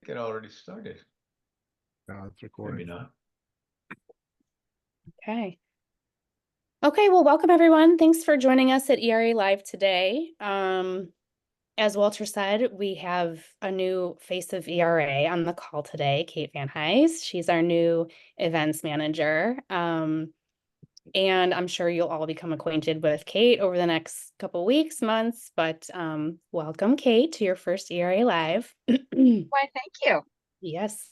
it already started. No, it's recording. Maybe not. Okay. Okay, well, welcome everyone. Thanks for joining us at ERA Live today. As Walter said, we have a new face of ERA on the call today, Kate Van Heijs. She's our new events manager. And I'm sure you'll all become acquainted with Kate over the next couple weeks, months, but welcome, Kate, to your first ERA Live. Why, thank you. Yes.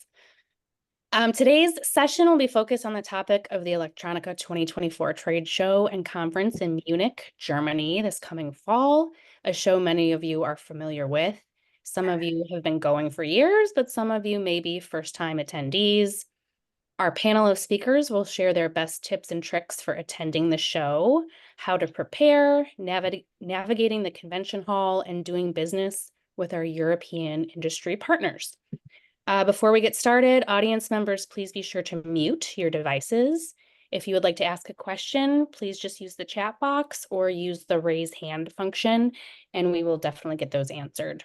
Today's session will be focused on the topic of the electronica 2024 trade show and conference in Munich, Germany this coming fall, a show many of you are familiar with. Some of you have been going for years, but some of you may be first-time attendees. Our panel of speakers will share their best tips and tricks for attending the show, how to prepare, navigating the convention hall, and doing business with our European industry partners. Before we get started, audience members, please be sure to mute your devices. If you would like to ask a question, please just use the chat box or use the raise hand function, and we will definitely get those answered.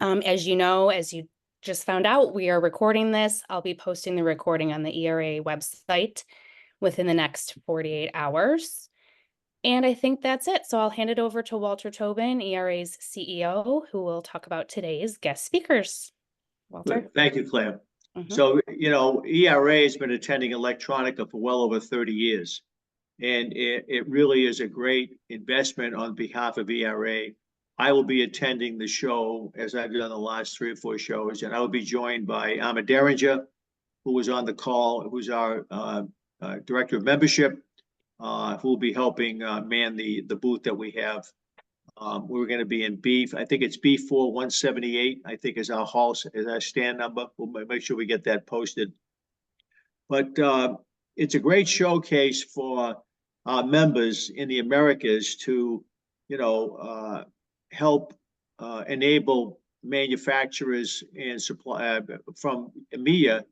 As you know, as you just found out, we are recording this. I'll be posting the recording on the ERA website within the next 48 hours. And I think that's it. So I'll hand it over to Walter Tobin, ERA's CEO, who will talk about today's guest speakers. Walter. Thank you, Claire. So, ERA has been attending electronica for well over 30 years. And it really is a great investment on behalf of ERA. I will be attending the show as I've done the last 3 or 4 shows, and I will be joined by Amma Derringer, who was on the call, who's our director of membership, who will be helping man the booth that we have. We're going to be in I think it's B4 178, I think is our stand number. We'll make sure we get that posted. But it's a great showcase for our members in the Americas to, help enable manufacturers and supply from EMEA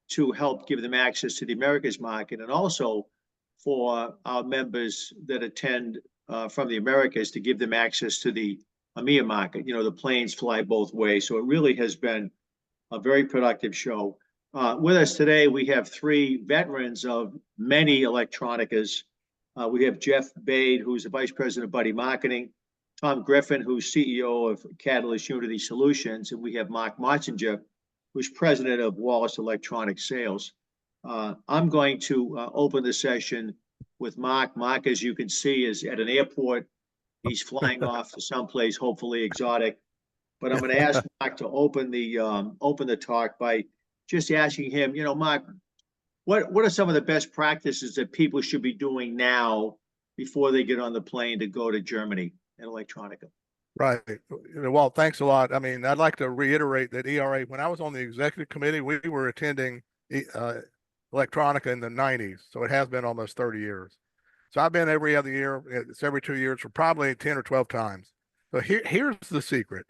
to help give them access to the Americas market, and also for our members that attend from the Americas to give them access to the EMEA market. The planes fly both ways. So it really has been a very productive show. With us today, we have 3 veterans of many electronicas. We have Jeff Bade, who's the Vice President of Buddy Marketing, Tom Griffin, who's CEO of Catalyst Unity Solutions, and we have Mark Motzinger, who's President of Wallace Electronic Sales. I'm going to open the session with Mark. Mark, as you can see, is at an airport. He's flying off to someplace hopefully exotic. But I'm going to ask Mark to open the talk by just asking him, Mark, what are some of the best practices that people should be doing now before they get on the plane to go to Germany and electronica? Right. Well, thanks a lot. I mean, I'd like to reiterate that ERA, when I was on the executive committee, we were attending electronica in the 90s. So it has been almost 30 years. So I've been every other year. It's every 2 years for probably 10 or 12 times. So here's the secret.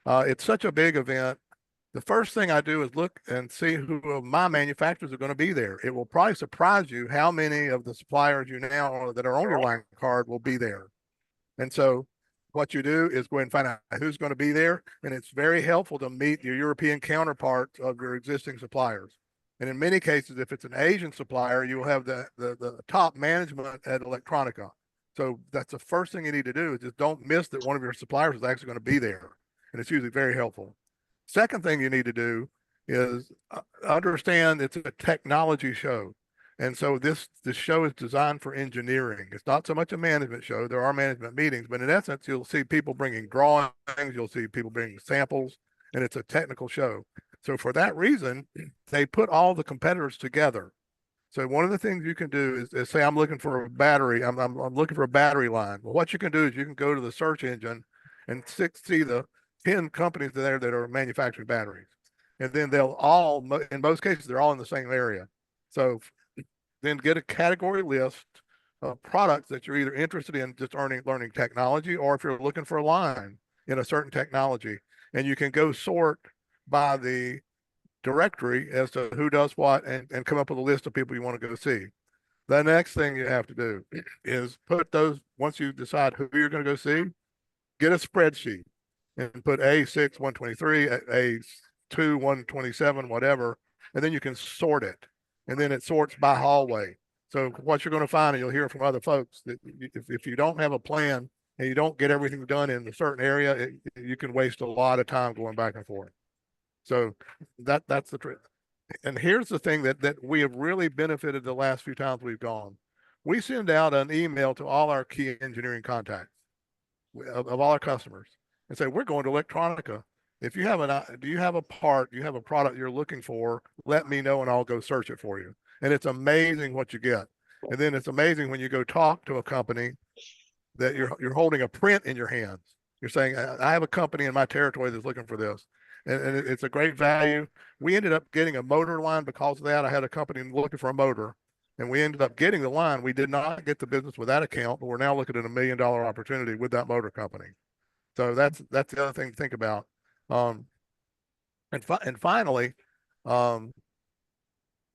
It's such a big event. The first thing I do is look and see who of my manufacturers are going to be there. It will probably surprise you how many of the suppliers you now that are on your line card will be there. And so what you do is go ahead and find out who's going to be there. And it's very helpful to meet your European counterparts of your existing suppliers. And in many cases, if it's an Asian supplier, you will have the top management at electronica. So that's the first thing you need to do, is just don't miss that one of your suppliers is actually going to be there. And it's usually very helpful. Second thing you need to do is understand it's a technology show. And so this show is designed for engineering. It's not so much a management show. There are management meetings, but in essence, you'll see people bringing drawings, you'll see people bringing samples, and it's a technical show. So for that reason, they put all the competitors together. So one of the things you can do is say, I'm looking for a battery. I'm looking for a battery line. Well, what you can do is you can go to the search engine and see the 10 companies there that are manufacturing batteries. And then they'll all, in most cases, they're all in the same area. So then get a category list of products that you're either interested in just learning technology, or if you're looking for a line in a certain technology, and you can go sort by the directory as to who does what, and come up with a list of people you want to go see. The next thing you have to do is put those, once you decide who you're going to go see, get a spreadsheet and put A6, 123, 102, 127, whatever, and then you can sort it. And then it sorts by hallway. So what you're going to find, and you'll hear from other folks, that if you don't have a plan and you don't get everything done in a certain area, you can waste a lot of time going back and forth. So that's the trick. And here's the thing that we have really benefited the last few times we've gone. We send out an email to all our key engineering contacts of all our customers and say, we're going to electronica. If you have do you have a part, do you have a product you're looking for, let me know and I'll go search it for you. And it's amazing what you get. And then it's amazing when you go talk to a company that you're holding a print in your hands. You're saying, I have a company in my territory that's looking for this. And it's a great value. We ended up getting a motor line because of that. I had a company looking for a motor and we ended up getting the line. We did not get the business with that account, but we're now looking at $1 million opportunity with that motor company. So that's the other thing to think about. And finally,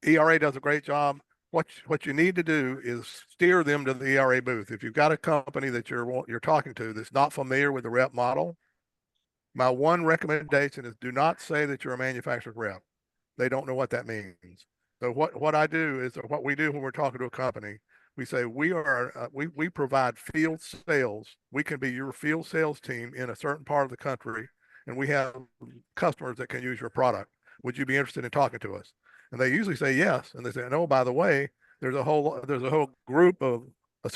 ERA does a great job. What you need to do is steer them to the ERA booth. If you've got a company that you're talking to that's not familiar with the rep model, my one recommendation is do not say that you're a manufacturer rep. They don't know what that means. So what I do is what we do when we're talking to a company, we say we provide field sales. We can be your field sales team in a certain part of the country, and we have customers that can use your product. Would you be interested in talking to us? And they usually say yes. And they say, no, by the way, there's a whole group of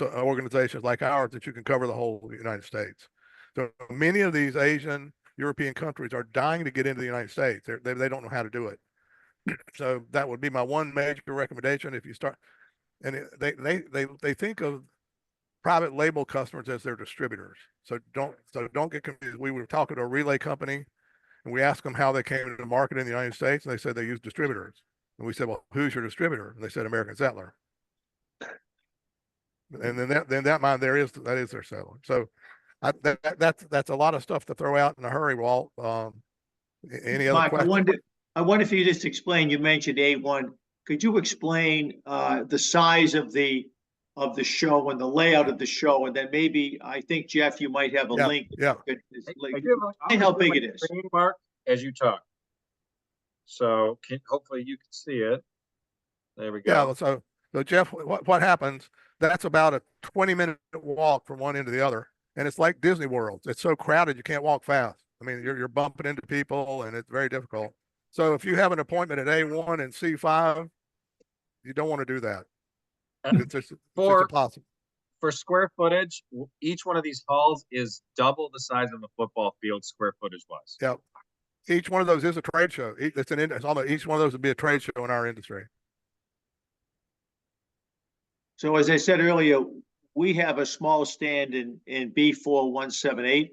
organizations like ours that you can cover the whole United States. So many of these Asian, European countries are dying to get into the United States. They don't know how to do it. So that would be my one major recommendation. If you start, and they think of private label customers as their distributors. So don't get confused. We were talking to a relay company and we asked them how they came into the market in the United States, and they said they use distributors. And we said, well, who's your distributor? And they said American Settler. And then that is their settler. So that's a lot of stuff to throw out in a hurry, Walt. Any other Mark, questions? I wonder if you just explain, you mentioned A1. Could you explain the size of the show and the layout of the show? And then maybe, I think, Jeff, you might have a link. Yeah. And how big it is. Mark, as you talk. So hopefully you can see it. There we go. Yeah. So Jeff, what happens? That's about a 20-minute walk from one end to the other. And it's like Disney World. It's so crowded, you can't walk fast. I mean, you're bumping into people and it's very difficult. So if you have an appointment at A1 and C5, you don't want to do that. It's just impossible. For square footage, each one of these halls is double the size of a football field square footage wise. Yep. Each one of those is a trade show. Each one of those would be a trade show in our industry. So as I said earlier, we have a small stand in B4178.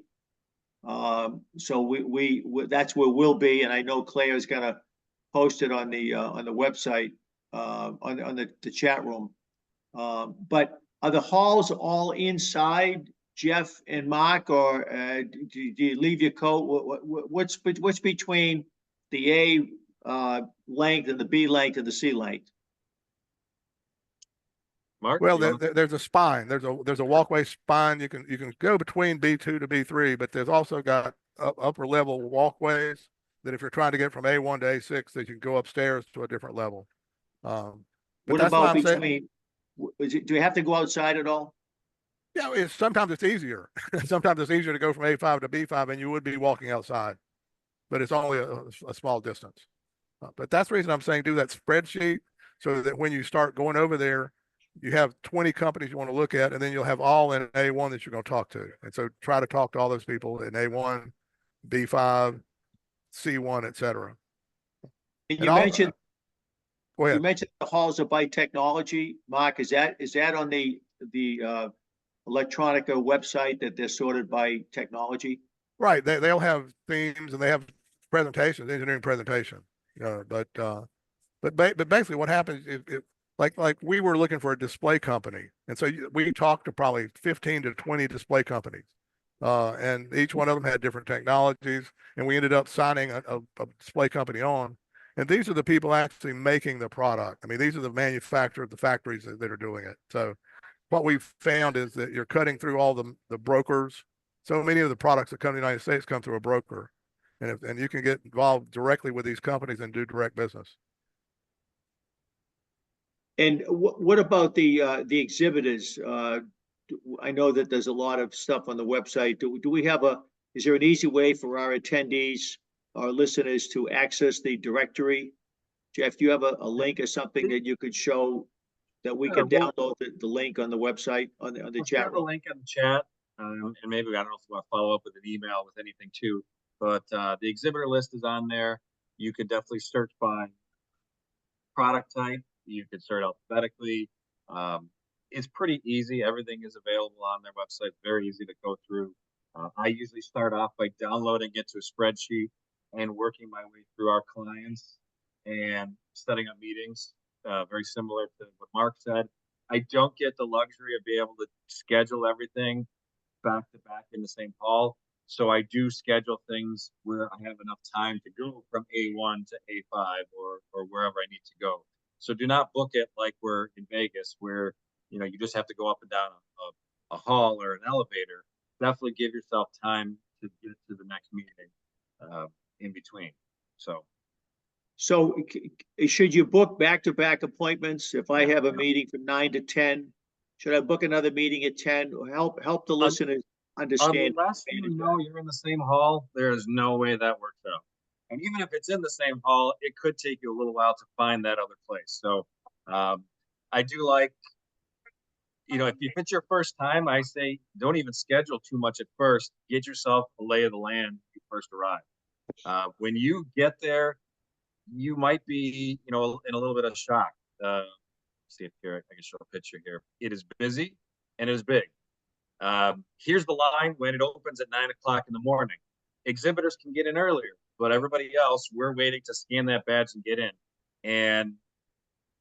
So we that's where we'll be, and I know Claire is gonna post it on the website, on the chat room. But are the halls all inside, Jeff and Mark, or do you leave your coat? What's between the A length and the B length and the C length? Mark, well, there's a spine. There's a walkway spine. You can go between B2 to B3, but there's also got upper level walkways that if you're trying to get from A1 to A6, that you can go upstairs to a different level. What about between? Do you have to go outside at all? Yeah, sometimes it's easier. Sometimes it's easier to go from A5 to B5, and you would be walking outside, but it's only a small distance. But that's the reason I'm saying do that spreadsheet so that when you start going over there, you have 20 companies you want to look at, and then you'll have all in A1 that you're going to talk to. And so try to talk to all those people in A1, B5, C1, et cetera. You mentioned the halls are by technology. Mark, is that on the electronica website that they're sorted by technology? Right. They'll have themes and they have presentations, engineering presentation. But basically what happens is like we were looking for a display company. And so we talked to probably 15 to 20 display companies. And each one of them had different technologies. And we ended up signing a display company on. And these are the people actually making the product. I mean, these are the manufacturers, the factories that are doing it. So what we've found is that you're cutting through all the brokers. So many of the products that come to the United States come through a broker. and you can get involved directly with these companies and do direct business. And what about the exhibitors? I know that there's a lot of stuff on the website. Do we have is there an easy way for our attendees, our listeners, to access the directory? Jeff, do you have a link or something that you could show that we Sure, could download the link on the website, on the We'll chat share the room? link in the chat, and maybe I don't know if we want to follow up with an email with anything too, but the exhibitor list is on there. You could definitely search by product type. You could search alphabetically. It's pretty easy. Everything is available on their website. Very easy to go through. I usually start off by downloading it to a spreadsheet and working my way through our clients and setting up meetings. Very similar to what Mark said. I don't get the luxury of being able to schedule everything back to back in the same hall. So I do schedule things where I have enough time to go from A1 to A5 or wherever I need to go. So do not book it like we're in Vegas, where you just have to go up and down a hall or an elevator. Definitely give yourself time to get to the next meeting in between. So should you book back-to-back appointments? If I have a meeting from 9 to 10, should I book another meeting at 10? Help the listeners understand. Unless you know you're in the same hall, there is no way that works out. And even if it's in the same hall, it could take you a little while to find that other place. So I do like, if it's your first time, I say don't even schedule too much at first. Get yourself a lay of the land when you first arrive. When you get there, you might be, in a little bit of shock. See if here I can show a picture here. It is busy and it is big. Here's the line when it opens at 9 o'clock in the morning. Exhibitors can get in earlier, but everybody else, we're waiting to scan that badge and get in. And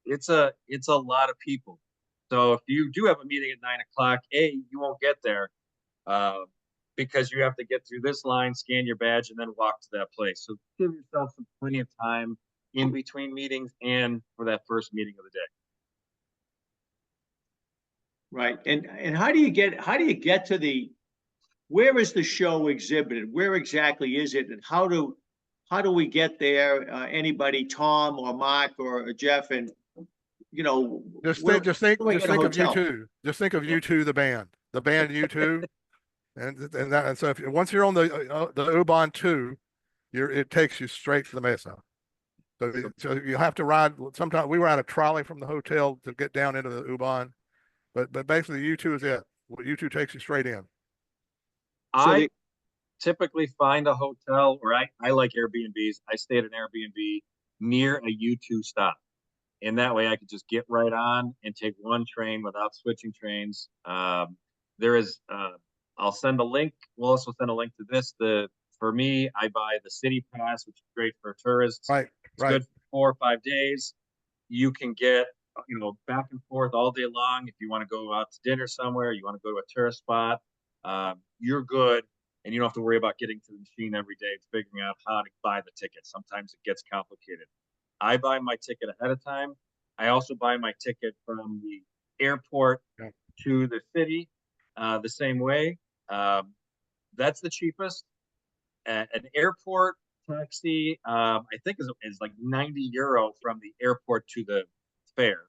it's a lot of people. So if you do have a meeting at 9 o'clock, you won't get there because you have to get through this line, scan your badge, and then walk to that place. So give yourself plenty of time in between meetings and for that first meeting of the day. Right. And how do you get to where is the show exhibited? Where exactly is it? And how do we get there? Anybody, Tom or Mark or Jeff, and just think of hotel? U2. Just think of U2, the band U2, and so once you're on the U-Bahn 2, it takes you straight to the Mesa. So you have to ride. Sometimes we were on a trolley from the hotel to get down into the U-Bahn, but basically U2 is it. U2 takes you straight in. I typically find a hotel, or I like Airbnbs. I stay at an Airbnb near a U2 stop. And that way I could just get right on and take one train without switching trains. There is, I'll send a link. We'll also send a link to this. For me, I buy the city pass, which is great for tourists. Right. It's good for 4 or 5 days. You can get, back and forth all day long. If you want to go out to dinner somewhere, you want to go to a tourist spot, you're good. And you don't have to worry about getting to the machine every day, figuring out how to buy the ticket. Sometimes it gets complicated. I buy my ticket ahead of time. I also buy my ticket from the airport to the city the same way. That's the cheapest. An airport taxi, I think is like €90 from the airport to the fair.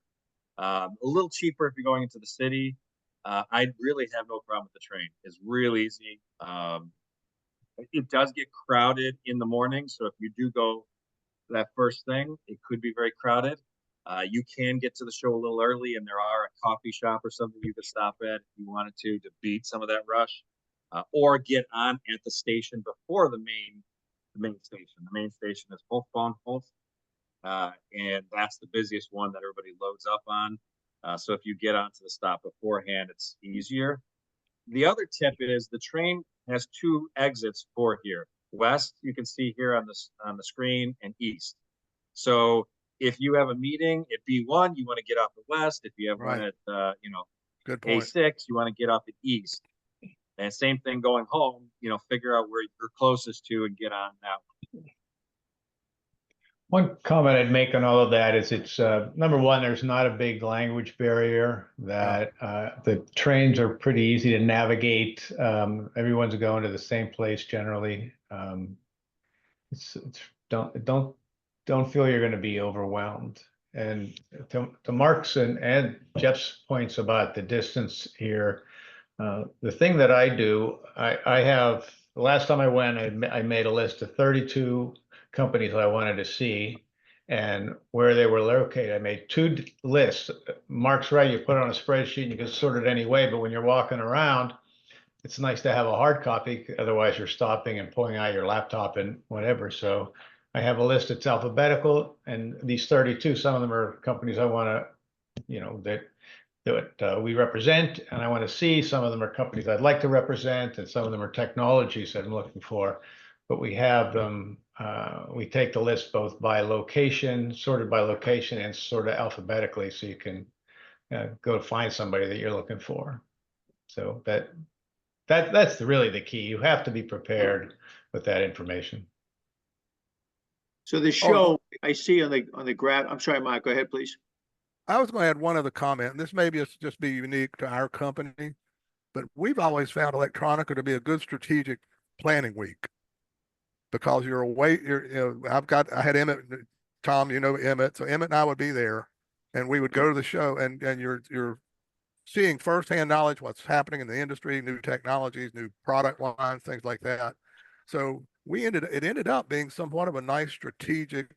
A little cheaper if you're going into the city. I really have no problem with the train. It's real easy. It does get crowded in the morning. So if you do go that first thing, it could be very crowded. You can get to the show a little early, and there are a coffee shop or something you could stop at if you wanted to beat some of that rush, or get on at the station before the main station. The main station is Hofbahnhof, and that's the busiest one that everybody loads up on. So if you get onto the stop beforehand, it's easier. The other tip is the train has 2 exits for here. West, you can see here on the screen, and east. So if you have a meeting at B1, you want to get off at west. If you have one at Good point. A6, you want to get off at east. And same thing going home. Figure out where you're closest to and get on now. One comment I'd make on all of that is it's number one, there's not a big language barrier, that the trains are pretty easy to navigate. Everyone's going to the same place generally. don't feel you're going to be overwhelmed. And to Mark's and Jeff's points about the distance here, the thing that I do, I have, the last time I went, I made a list of 32 companies I wanted to see and where they were located. I made 2 lists. Mark's right, you put it on a spreadsheet and you can sort it any way, but when you're walking around, it's nice to have a hard copy. Otherwise, you're stopping and pulling out your laptop and whatever. So I have a list that's alphabetical, and these 32, some of them are companies I want to, that we represent, and I want to see. Some of them are companies I'd like to represent, and some of them are technologies that I'm looking for. But we have them, we take the list both by location, sorted by location, and sort of alphabetically, so you can go find somebody that you're looking for. So that's really the key. You have to be prepared with that information. So the show I see on the graph, I'm sorry, Mark, go ahead, please. I was going to add one other comment, and this may just be unique to our company, but we've always found Electronica to be a good strategic planning week because you're away. I had Emmett, Tom, Emmett, so Emmett and I would be there, and we would go to the show, and you're seeing firsthand knowledge what's happening in the industry, new technologies, new product lines, things like that. So it ended up being somewhat of a nice strategic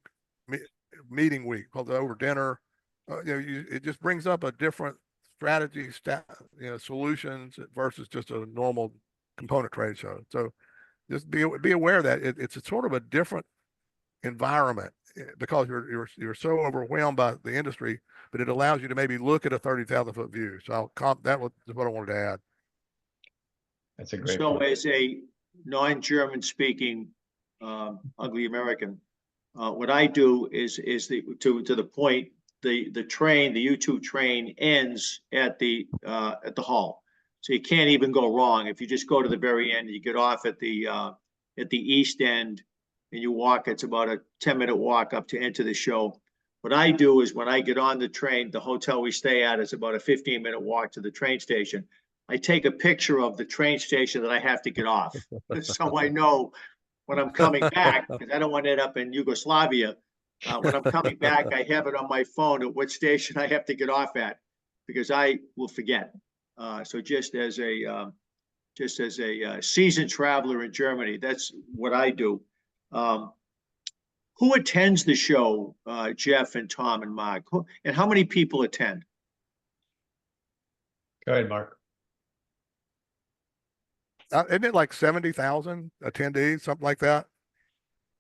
meeting week called over dinner. It just brings up a different strategy, solutions versus just a normal component trade show. So just be aware that it's a sort of a different environment because you're so overwhelmed by the industry, but it allows you to maybe look at a 30,000-foot view. So that was what I wanted to add. That's a great So point. as a non-German speaking ugly American, what I do is to the point, the U2 train ends at the hall. So you can't even go wrong. If you just go to the very end, you get off at the east end and you walk, it's about a 10-minute walk up to enter the show. What I do is when I get on the train, the hotel we stay at is about a 15-minute walk to the train station. I take a picture of the train station that I have to get off. So I know when I'm coming back, because I don't want to end up in Yugoslavia. When I'm coming back, I have it on my phone at what station I have to get off at, because I will forget. So just as a seasoned traveler in Germany, that's what I do. Who attends the show, Jeff and Tom and Mark? And how many people attend? Go ahead, Mark. Isn't it like 70,000 attendees, something like that?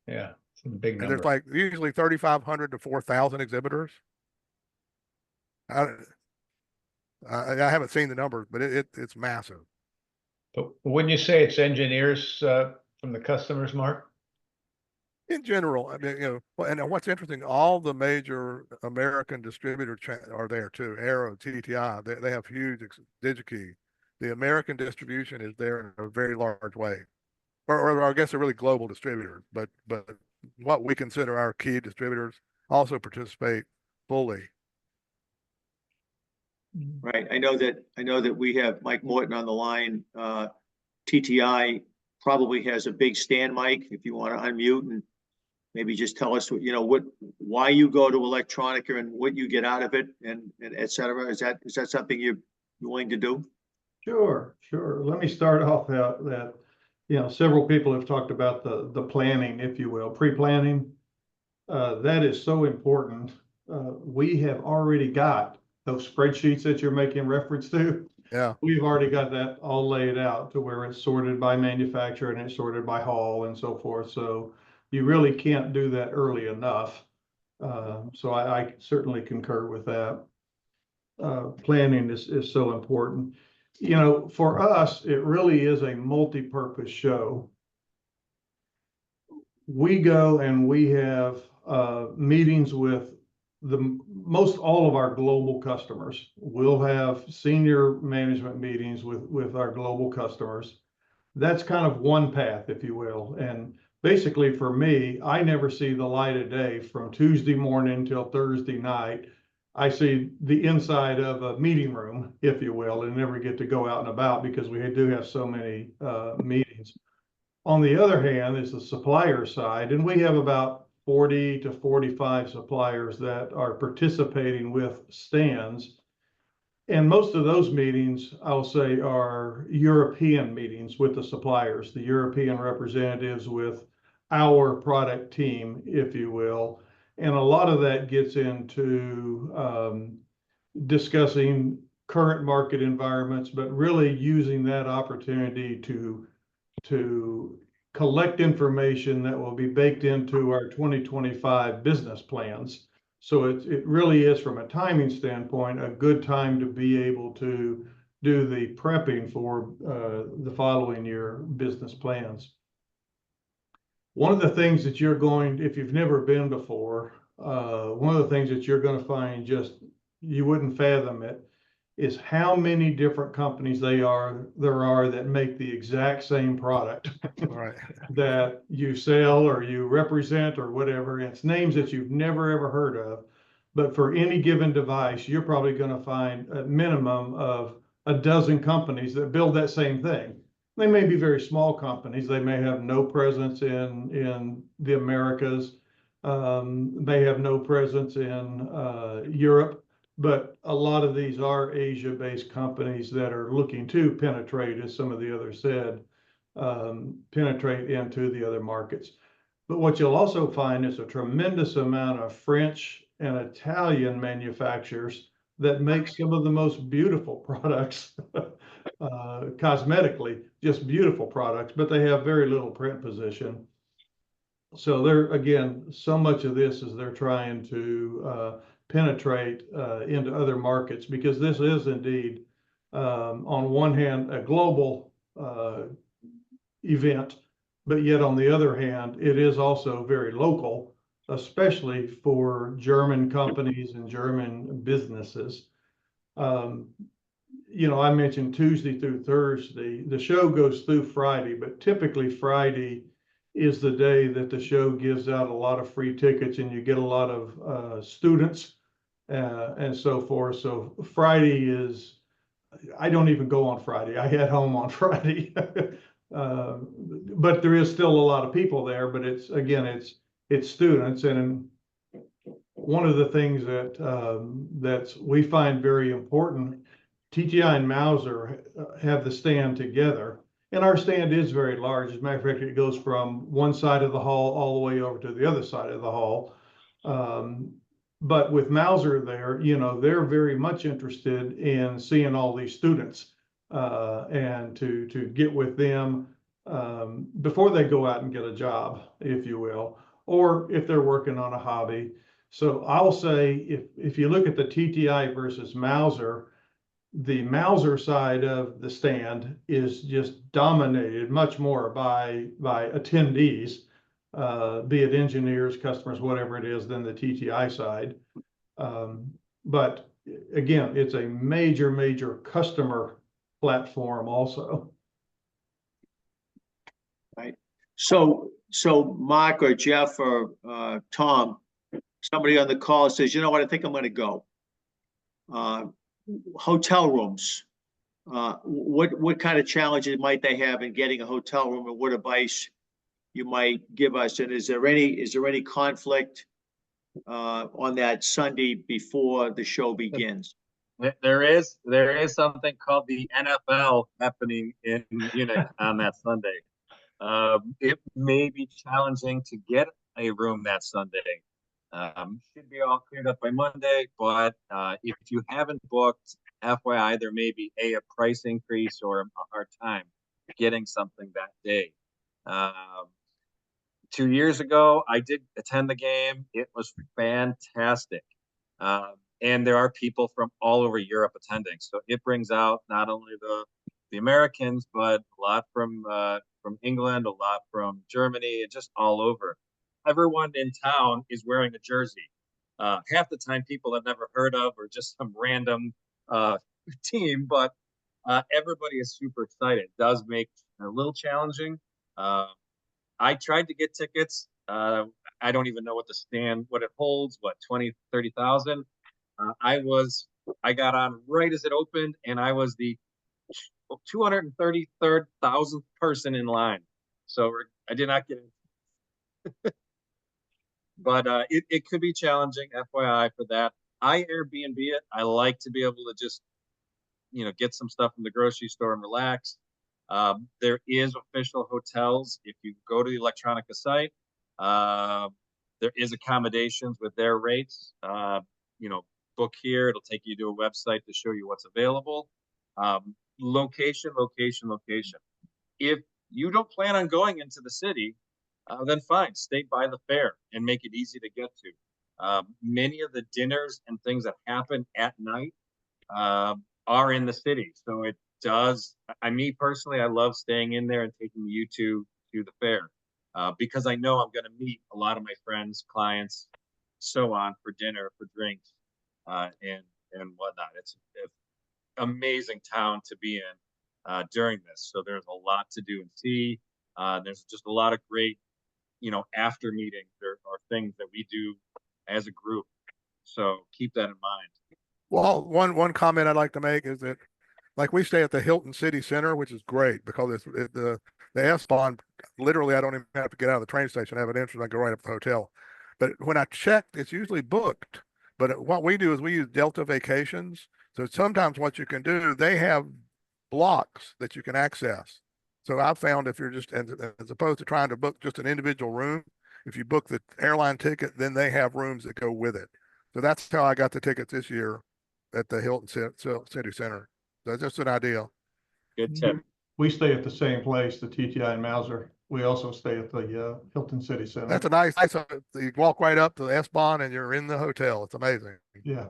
Yeah, it's a big And number. there's like usually 3,500 to 4,000 exhibitors. I haven't seen the numbers, but it's massive. But wouldn't you say it's engineers from the customers, Mark? In general, I mean, and what's interesting, all the major American distributors are there too. Arrow, TTI, they have huge DigiKey. The American distribution is there in a very large way, or I guess they're really global distributors. But what we consider our key distributors also participate fully. Right. I know that we have Mike Morton on the line. TTI probably has a big stand mic. If you want to unmute and maybe just tell us, why you go to Electronica and what you get out of it, and et cetera. Is that something you're willing to do? Sure. Let me start off that several people have talked about the planning, if you will, pre-planning. That is so important. We have already got those spreadsheets that you're making reference to. Yeah. We've already got that all laid out to where it's sorted by manufacturer and it's sorted by haul and so forth. So you really can't do that early enough. So I certainly concur with that. Planning is so important. For us, it really is a multi-purpose show. We go and we have meetings with most all of our global customers. We'll have senior management meetings with our global customers. That's kind of one path, if you will. And basically for me, I never see the light of day from Tuesday morning till Thursday night. I see the inside of a meeting room, if you will, and never get to go out and about because we do have so many meetings. On the other hand, is the supplier side, and we have about 40 to 45 suppliers that are participating with stands. And most of those meetings, I'll say, are European meetings with the suppliers, the European representatives with our product team, if you will. And a lot of that gets into discussing current market environments, but really using that opportunity to collect information that will be baked into our 2025 business plans. So it really is, from a timing standpoint, a good time to be able to do the prepping for the following year business plans. One of the things that you're going, if you've never been before, one of the things that you're going to find, just you wouldn't fathom it, is how many different companies there are that make the exact same product Right. that you sell or you represent or whatever. It's names that you've never ever heard of, but for any given device, you're probably going to find a minimum of a dozen companies that build that same thing. They may be very small companies. They may have no presence in the Americas, may have no presence in Europe. But a lot of these are Asia-based companies that are looking to penetrate, as some of the others said, penetrate into the other markets. But what you'll also find is a tremendous amount of French and Italian manufacturers that make some of the most beautiful products, cosmetically, just beautiful products, but they have very little print position. So they're, again, so much of this is they're trying to penetrate into other markets, because this is indeed, on one hand, a global event, but yet on the other hand, it is also very local, especially for German companies and German businesses. You know, I mentioned Tuesday through Thursday. The show goes through Friday, but typically Friday is the day that the show gives out a lot of free tickets, and you get a lot of students and so forth. So Friday is, I don't even go on Friday. I head home on Friday. But there is still a lot of people there, but it's, again, it's students. And one of the things that we find very important, TTI and Mauser have the stand together, and our stand is very large. As a matter of fact, it goes from one side of the hall all the way over to the other side of the hall. But with Mauser there, you know, they're very much interested in seeing all these students and to get with them before they go out and get a job, if you will, or if they're working on a hobby. So I'll say, if you look at the TTI versus Mauser, the Mauser side of the stand is just dominated much more by attendees, be it engineers, customers, whatever it is, than the TTI side. But again, it's a major customer platform also. Right. So Mark or Jeff or Tom, somebody on the call says, you know what, I think I'm going to go. Hotel rooms. What kind of challenges might they have in getting a hotel room, and what advice you might give us? And is there any conflict on that Sunday before the show begins? There is something called the NFL happening in Munich on that Sunday. It may be challenging to get a room that Sunday. Should be all cleared up by Monday, but if you haven't booked, FYI, there may be a price increase or a hard time getting something that day. 2 years ago, I did attend the game. It was fantastic. And there are people from all over Europe attending. So it brings out not only the Americans, but a lot from England, a lot from Germany, and just all over. Everyone in town is wearing a jersey. Half the time people I've never heard of, or just some random team, but everybody is super excited. It does make it a little challenging. I tried to get tickets. I don't even know what the stand, what it holds, 20, 30,000. I got on right as it opened, and I was the 233,000th person in line. So I did not get it. But it could be challenging, FYI, for that. I Airbnb it. I like to be able to just, get some stuff from the grocery store and relax. There is official hotels. If you go to the electronica site, there is accommodations with their rates. Book here. It'll take you to a website to show you what's available. Location. If you don't plan on going into the city, then fine, stay by the fair and make it easy to get to. Many of the dinners and things that happen at night are in the city. So it does, me personally, I love staying in there and taking you to the fair because I know I'm going to meet a lot of my friends, clients, so on for dinner, for drinks, and whatnot. It's an amazing town to be in during this. So there's a lot to do and see. There's just a lot of great, after meetings or things that we do as a group. So keep that in mind. Well, one comment I'd like to make is that, like, we stay at the Hilton City Center, which is great because the S-Bahn, literally, I don't even have to get out of the train station. I have an entrance, I go right up to the hotel. But when I check, it's usually booked. But what we do is we use Delta Vacations. So sometimes what you can do, they have blocks that you can access. So I've found if you're just, as opposed to trying to book just an individual room, if you book the airline ticket, then they have rooms that go with it. So that's how I got the tickets this year at the Hilton City Center. That's just an idea. Good tip. We stay at the same place, the TTI and Mauser. We also stay at the Hilton City Center. That's a nice, you walk right up to the S-Bahn and you're in the hotel. It's amazing. Yeah.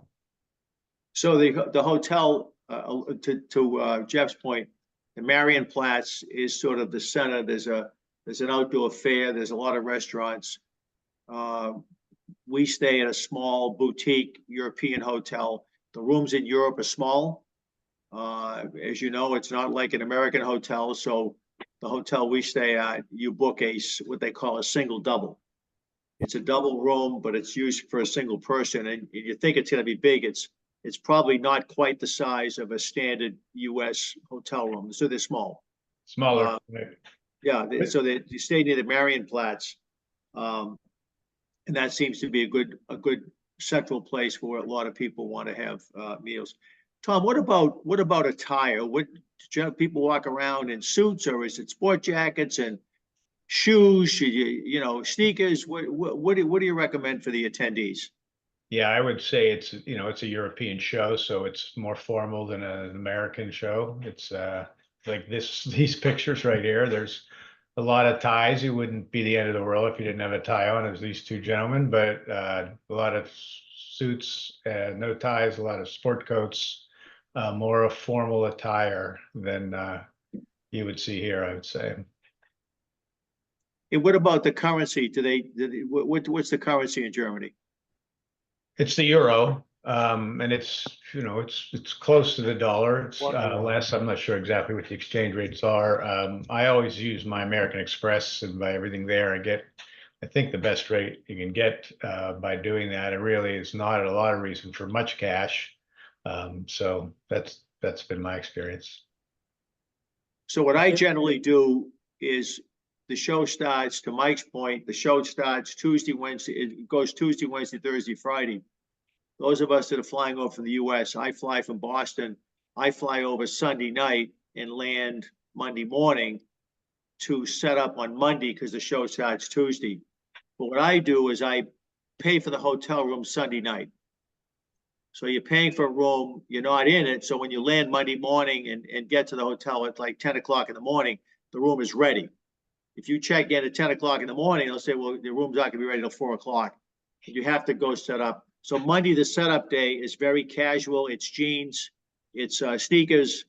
So the hotel, to Jeff's point, the Marienplatz is sort of the center. There's an outdoor fair. There's a lot of restaurants. We stay at a small boutique European hotel. The rooms in Europe are small. As you know, it's not like an American hotel. So the hotel we stay at, you book what they call a single double. It's a double room, but it's used for a single person. And you think it's going to be big. It's probably not quite the size of a standard U.S. hotel room. So they're small. Smaller. Yeah. So they stay near the Marienplatz. And that seems to be a good central place where a lot of people want to have meals. Tom, what about attire? Do people walk around in suits, or is it sport jackets and shoes? Should sneakers? What do you recommend for the attendees? Yeah, I would say it's a European show, so it's more formal than an American show. It's like these pictures right here. There's a lot of ties. It wouldn't be the end of the world if you didn't have a tie on, as these two gentlemen, but a lot of suits, no ties, a lot of sport coats, more of formal attire than you would see here, I would say. And what about the currency? What's the currency in Germany? It's the euro, and it's close to the dollar. It's less. I'm not sure exactly what the exchange rates are. I always use my American Express and buy everything there. I think the best rate you can get by doing that. It really is not a lot of reason for much cash. So that's been my experience. So what I generally do is the show starts, to Mike's point, the show starts Tuesday, Wednesday. It goes Tuesday, Wednesday, Thursday, Friday. Those of us that are flying over from the US, I fly from Boston. I fly over Sunday night and land Monday morning to set up on Monday because the show starts Tuesday. But what I do is I pay for the hotel room Sunday night. So you're paying for a room, you're not in it. So when you land Monday morning and get to the hotel at like 10 o'clock in the morning, the room is ready. If you check in at 10 o'clock in the morning, they'll say, well, the room's not going to be ready till 4 o'clock. You have to go set up. So Monday, the setup day, is very casual. It's jeans, it's sneakers.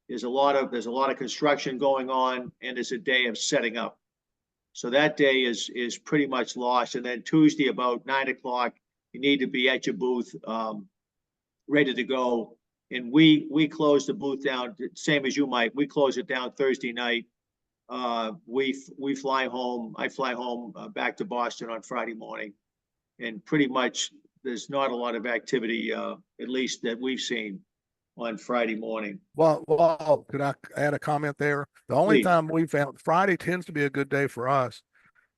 There's a lot of construction going on, and it's a day of setting up. So that day is pretty much lost. And then Tuesday about 9 o'clock, you need to be at your booth, ready to go. And we close the booth down, same as you, Mike. We close it down Thursday night. We fly home. I fly home back to Boston on Friday morning, and pretty much there's not a lot of activity, at least that we've seen, on Friday morning. Well, could I add a comment there? The only Please. time we found Friday tends to be a good day for us.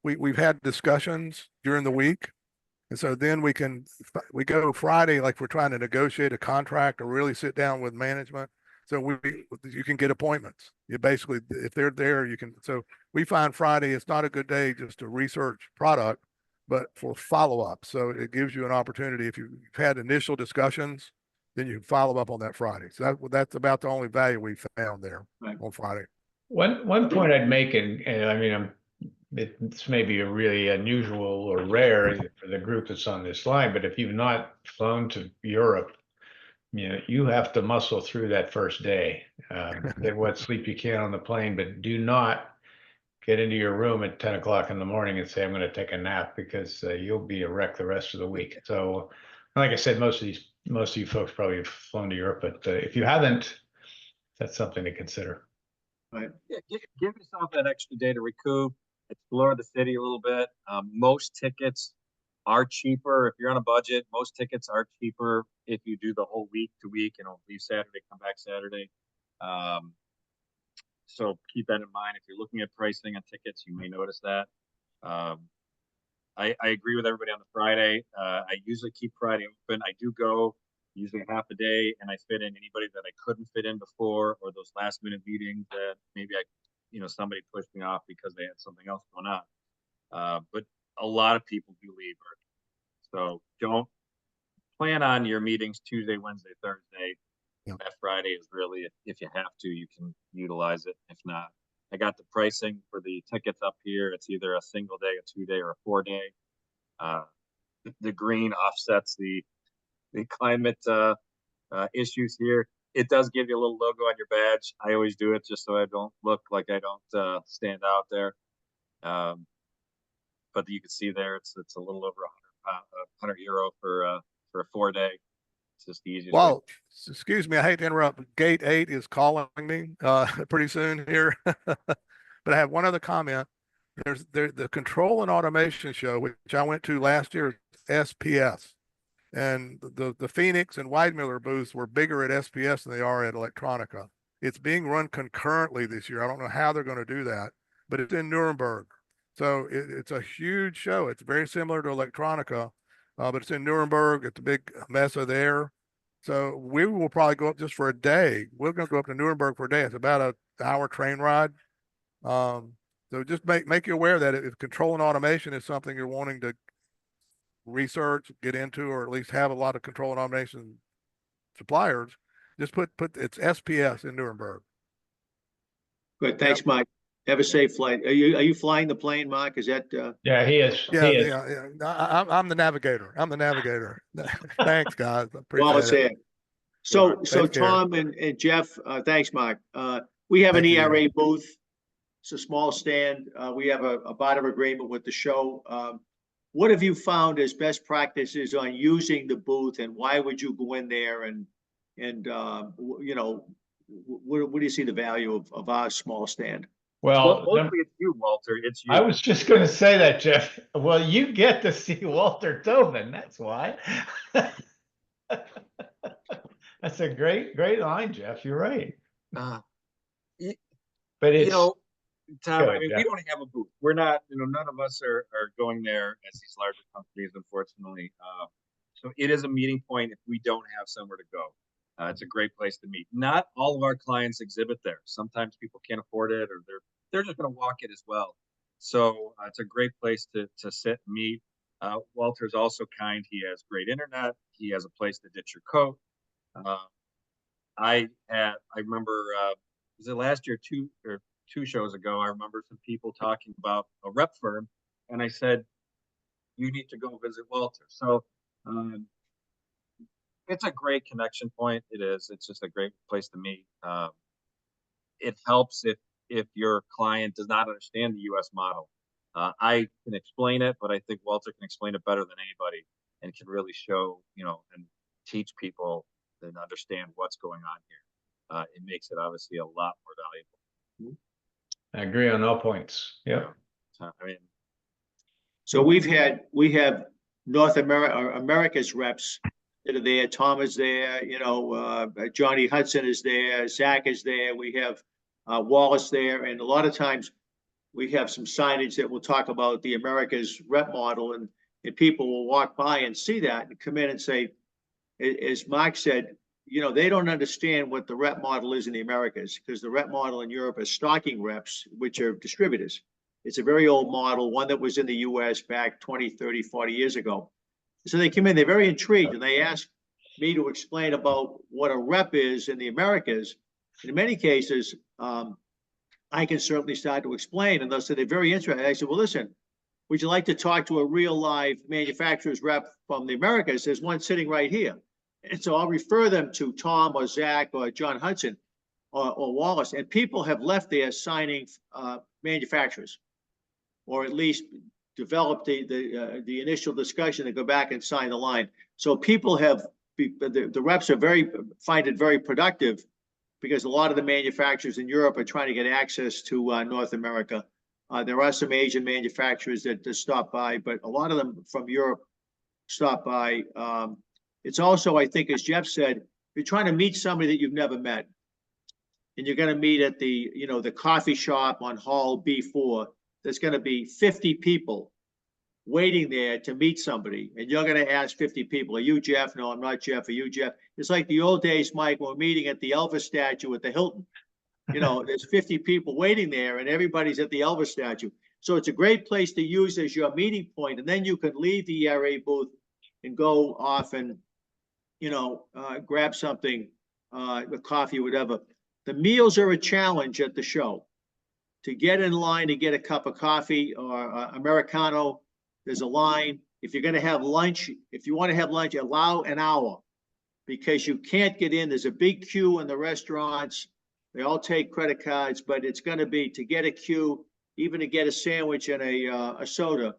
We've had discussions during the week. And so then we go Friday, like we're trying to negotiate a contract or really sit down with management. So you can get appointments. You basically, if they're there, you can. So we find Friday, it's not a good day just to research product, but for follow-up. So it gives you an opportunity. If you've had initial discussions, then you can follow up on that Friday. So that's about the only value we found there on Friday. One point I'd make, and I mean, this may be a really unusual or rare for the group that's on this line, but if you've not flown to Europe, you have to muscle through that first day. Get what sleep you can on the plane, but do not get into your room at 10 o'clock in the morning and say, I'm going to take a nap, because you'll be a wreck the rest of the week. So like I said, most of you folks probably have flown to Europe, but if you haven't, that's something to consider. Right. Yeah, give yourself that extra day to recoup, explore the city a little bit. Most tickets are cheaper if you're on a budget. Most tickets are cheaper if you do the whole week to week, leave Saturday, come back Saturday. So keep that in mind. If you're looking at pricing on tickets, you may notice that. I agree with everybody on the Friday. I usually keep Friday open. I do go usually half a day, and I fit in anybody that I couldn't fit in before, or those last minute meetings that maybe somebody pushed me off because they had something else going on. But a lot of people do leave early. So don't plan on your meetings Tuesday, Wednesday, Thursday. Yeah. That Friday is really, if you have to, you can utilize it. If not, I got the pricing for the tickets up here. It's either a single day, a 2-day, or a 4-day. The green offsets the climate issues here. It does give you a little logo on your badge. I always do it just so I don't look like I don't stand out there. But you can see there, it's a little over 100 euro for a 4-day. It's just the easiest. Well, excuse me, I hate to interrupt. Gate 8 is calling me pretty soon here. But I have one other comment. There's the Control and Automation show, which I went to last year, SPS. And the Phoenix and Weidmuller booths were bigger at SPS than they are at Electronica. It's being run concurrently this year. I don't know how they're going to do that, but it's in Nuremberg. So it's a huge show. It's very similar to Electronica, but it's in Nuremberg. It's a big mesa there. So we will probably go up just for a day. We're going to go up to Nuremberg for a day. It's about an hour train ride. So just make you aware that if Control and Automation is something you're wanting to research, get into, or at least have a lot of Control and Automation suppliers, just put it's SPS in Nuremberg. Good. Thanks, Mike. Have a safe flight. Are you flying the plane, Mark? Is that? Yeah, he is. Yeah, He is. yeah. I'm the navigator. I'm the navigator. Thanks, guys. I Well, it's appreciate it. it. So Take care. Tom and Jeff, thanks, Mark. We have an Thank you. ERA booth. It's a small stand. We have a barter agreement with the show. What have you found as best practices on using the booth, and why would you go in there, and what do you see the value of our small stand? Well, mostly it's you, Walter. It's you. I was just going to say that, Jeff. Well, you get to see Walter Tobin. That's why. That's a great line, Jeff. You're right. But it's, Tom, ahead, we don't have a booth. We're not, none of us are going there as these larger companies, unfortunately. So it is a meeting point if we don't have somewhere to go. It's a great place to meet. Not all of our clients exhibit there. Sometimes people can't afford it, or they're just going to walk it as well. So it's a great place to sit and meet. Walter's also kind. He has great internet. He has a place to ditch your coat. I remember, was it last year, two shows ago, I remember some people talking about a rep firm, and I said, you need to go visit Walter. So it's a great connection point. It is. It's just a great place to meet. It helps if your client does not understand the U.S. model. I can explain it, but I think Walter can explain it better than anybody, and can really show, and teach people and understand what's going on here. It makes it obviously a lot more valuable. I agree on all points. Yeah. So we have North America's reps that are there. Tom is there, Johnny Hudson is there, Zach is there. We have Wallace there, and a lot of times we have some signage that will talk about the America's rep model, and people will walk by and see that and come in and say, as Mark said, they don't understand what the rep model is in the Americas, because the rep model in Europe is stocking reps, which are distributors. It's a very old model, one that was in the US back 20, 30, 40 years ago. So they come in, they're very intrigued, and they ask me to explain about what a rep is in the Americas. And in many cases, I can certainly start to explain, and they'll say they're very interested. I said, well, listen, would you like to talk to a real live manufacturer's rep from the Americas? There's one sitting right here. And so I'll refer them to Tom or Zach or John Hudson or Wallace. And people have left there signing manufacturers, or at least developed the initial discussion to go back and sign the line. So people have, the reps find it very productive, because a lot of the manufacturers in Europe are trying to get access to North America. There are some Asian manufacturers that stop by, but a lot of them from Europe stop by. It's also, I think, as Jeff said, if you're trying to meet somebody that you've never met, and you're going to meet at the coffee shop on Hall B4, there's going to be 50 people waiting there to meet somebody, and you're going to ask 50 people, are you Jeff? No, I'm not Jeff. Are you Jeff? It's like the old days, Mike, when we're meeting at the Elvis statue at the Hilton. There's 50 people waiting there, and everybody's at the Elvis statue. So it's a great place to use as your meeting point, and then you can leave the ERA booth and go off and grab something, a coffee, whatever. The meals are a challenge at the show. To get in line to get a cup of coffee or Americano, there's a line. If you're going to have lunch, if you want to have lunch, allow an hour, because you can't get in. There's a big queue in the restaurants. They all take credit cards, but it's going to be, to get a queue, even to get a sandwich and a soda,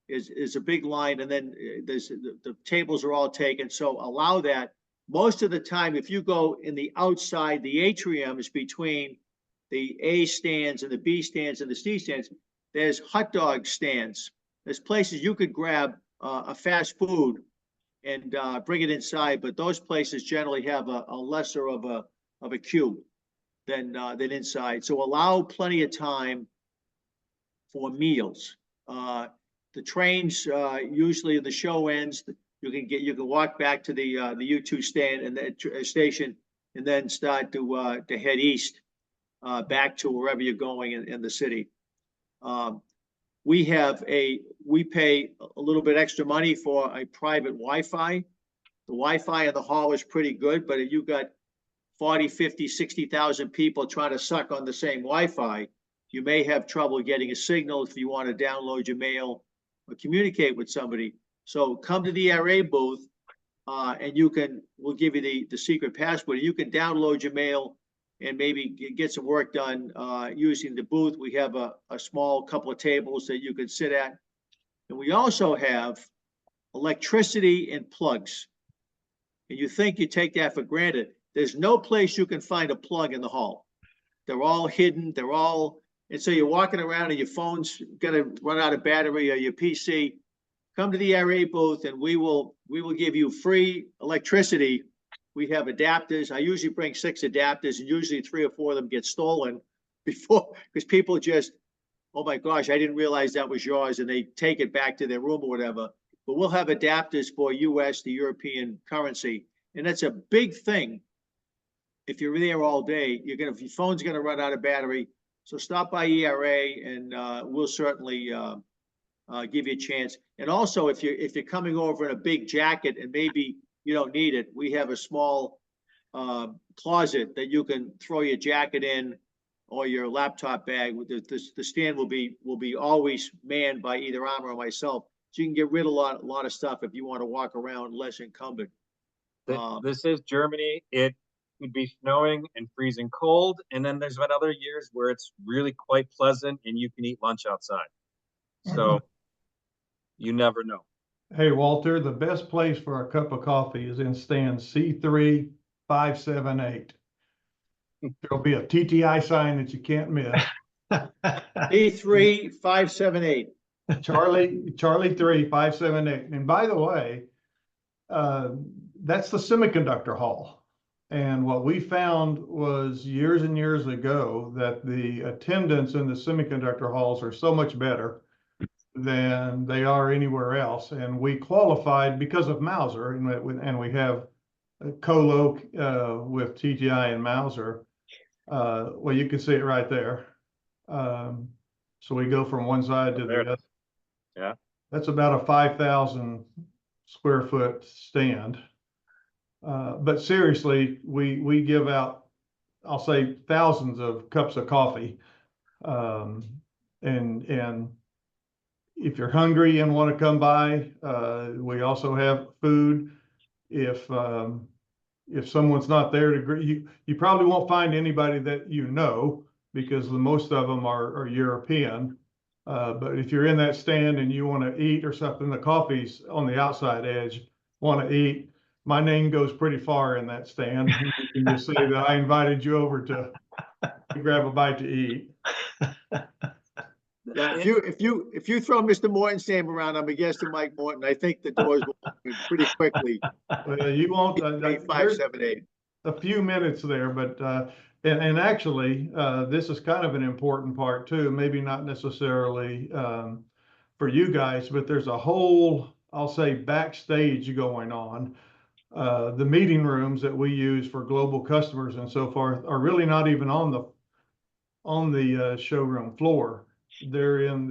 is a big line. And then the tables are all taken. So allow that. Most of the time, if you go in the outside, the atrium is between the A stands and the B stands and the C stands. There's hot dog stands. There's places you could grab a fast food and bring it inside, but those places generally have a lesser of a queue than inside. So allow plenty of time for meals. The trains, usually the show ends, you can walk back to the U2 stand and the station, and then start to head east back to wherever you're going in the city. We pay a little bit extra money for a private Wi-Fi. The Wi-Fi in the hall is pretty good, but if you've got 40, 50, 60,000 people trying to suck on the same Wi-Fi, you may have trouble getting a signal if you want to download your mail or communicate with somebody. So come to the ERA booth, and we'll give you the secret password. You can download your mail and maybe get some work done using the booth. We have a small couple of tables that you can sit at. And we also have electricity and plugs. And you think you take that for granted. There's no place you can find a plug in the hall. They're all hidden. And so you're walking around and your phone's gonna run out of battery, or your PC. Come to the ERA booth and we will give you free electricity. We have adapters. I usually bring 6 adapters, and usually 3 or 4 of them get stolen because people just, oh my gosh, I didn't realize that was yours, and they take it back to their room or whatever. But we'll have adapters for US to European currency. And that's a big thing. If you're there all day, your phone's gonna run out of battery. So stop by ERA, and we'll certainly give you a chance. And also, if you're coming over in a big jacket and maybe you don't need it, we have a small closet that you can throw your jacket in, or your laptop bag. The stand will be always manned by either Armor or myself, so you can get rid of a lot of stuff if you want to walk around less encumbered. This is Germany. It would be snowing and freezing cold, and then there's been other years where it's really quite pleasant and you can eat lunch outside. So you never know. Hey, Walter, the best place for a cup of coffee is in stand C3 578. There'll be a TTI sign that you can't miss. C3 578. Charlie 3 578. And by the way, that's the semiconductor hall. And what we found was years and years ago that the attendance in the semiconductor halls are so much better than they are anywhere else. And we qualified because of Mauser, and we have a co-lo with TGI and Mauser. Well, you can see it right there. So we go from one side to the other. Yeah. That's about a 5,000 square foot stand. But seriously, we give out, I'll say, thousands of cups of coffee. And if you're hungry and want to come by, we also have food. If someone's not there to greet you probably won't find anybody that you know, because most of them are European. But if you're in that stand and you want to eat or something, the coffee's on the outside edge, want to eat, my name goes pretty far in that stand. You can just say that I invited you over to grab a bite to eat. Yeah, if you throw Mr. Morton's name around, I'm a guest to Mike Morton. I think the doors will open pretty quickly. You won't. 578. A few minutes there, but and actually, this is kind of an important part too. Maybe not necessarily for you guys, but there's a whole, I'll say, backstage going on. The meeting rooms that we use for global customers and so forth are really not even on the showroom floor. They're in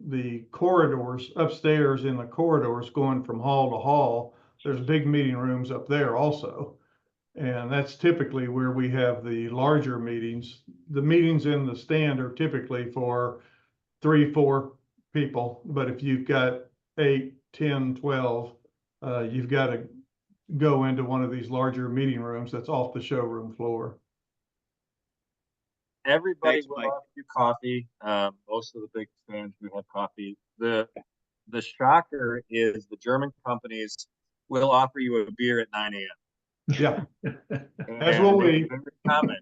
the corridors upstairs, in the corridors going from hall to hall. There's big meeting rooms up there also. And that's typically where we have the larger meetings. The meetings in the stand are typically for 3-4 people. But if you've got 8, 10, 12, you've got to go into one of these larger meeting rooms that's off the showroom floor. Everybody Thanks, will Mike. offer you coffee. Most of the big stands do have coffee. The shocker is the German companies will offer you a beer at 9 a.m. Yeah, That's what we- very common.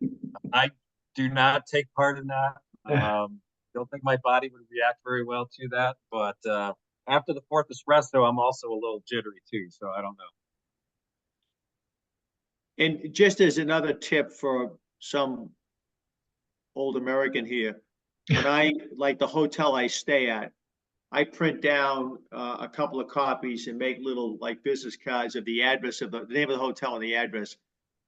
I do not take part in that. Don't think my body would react very well to that. But after the fourth espresso, I'm also a little jittery too. So I don't know. And just as another tip for some old American here, when I, like the hotel I stay at, I print down a couple of copies and make little like business cards of the address of the name of the hotel and the address.